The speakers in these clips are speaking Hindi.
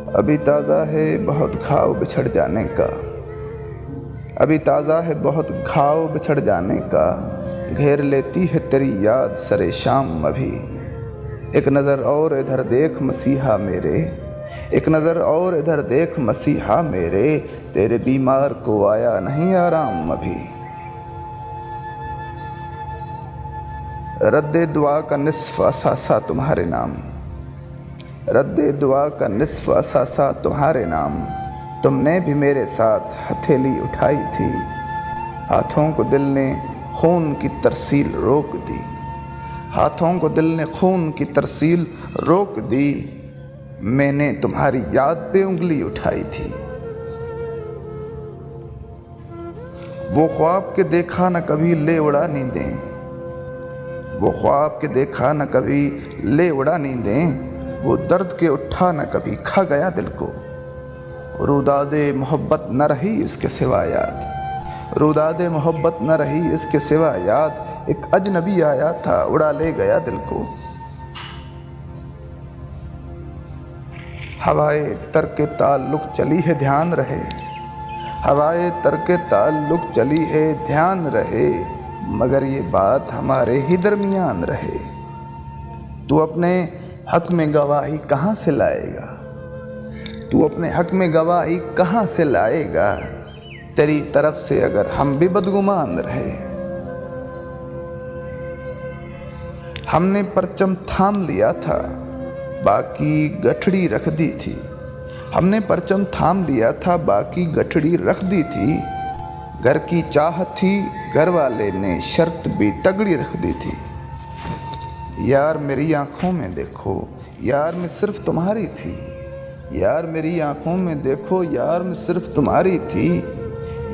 अभी ताज़ा है बहुत घाव बिछड़ जाने का, अभी ताज़ा है बहुत घाव बिछड़ जाने का, घेर लेती है तेरी याद सरे शाम अभी। एक नज़र और इधर देख मसीहा मेरे, एक नज़र और इधर देख मसीहा मेरे, तेरे बीमार को आया नहीं आराम अभी। रद्दे दुआ का निस्फ़ असासा तुम्हारे नाम, रद्दे दुआ का निस्फ़ असासा तुम्हारे नाम। तुमने भी मेरे साथ हथेली उठाई थी, हाथों को दिल ने खून की तरसील रोक दी, हाथों को दिल ने खून की तरसील रोक दी। मैंने तुम्हारी याद पे उंगली उठाई थी। वो ख्वाब के देखा न कभी ले उड़ा नींदें, वो ख्वाब के देखा न कभी ले उड़ा नींदें, वो दर्द के उठा न कभी खा गया दिल को। रुदादे मोहब्बत न रही इसके सिवा याद, रुदादे मोहब्बत न रही इसके सिवा याद। एक अजनबी आया था उड़ा ले गया दिल को। हवाए तरके ताल्लुक चली है ध्यान रहे, हवाए तरके ताल्लुक चली है ध्यान रहे, मगर ये बात हमारे ही दरमियान रहे। तू अपने हक में गवाही कहाँ से लाएगा, तू अपने हक में गवाही कहाँ से लाएगा, तेरी तरफ से अगर हम भी बदगुमान रहे। हमने परचम थाम लिया था बाकी गठड़ी रख दी थी, हमने परचम थाम लिया था बाकी गठड़ी रख दी थी। घर की चाहत थी घर वाले ने शर्त भी तगड़ी रख दी थी। यार मेरी आँखों में देखो, यार मैं सिर्फ तुम्हारी थी, यार मेरी आँखों में देखो, यार मैं सिर्फ तुम्हारी थी।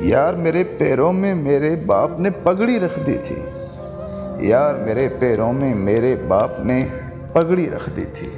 यार मेरे पैरों में मेरे बाप ने पगड़ी रख दी थी, यार मेरे पैरों में मेरे बाप ने पगड़ी रख दी थी।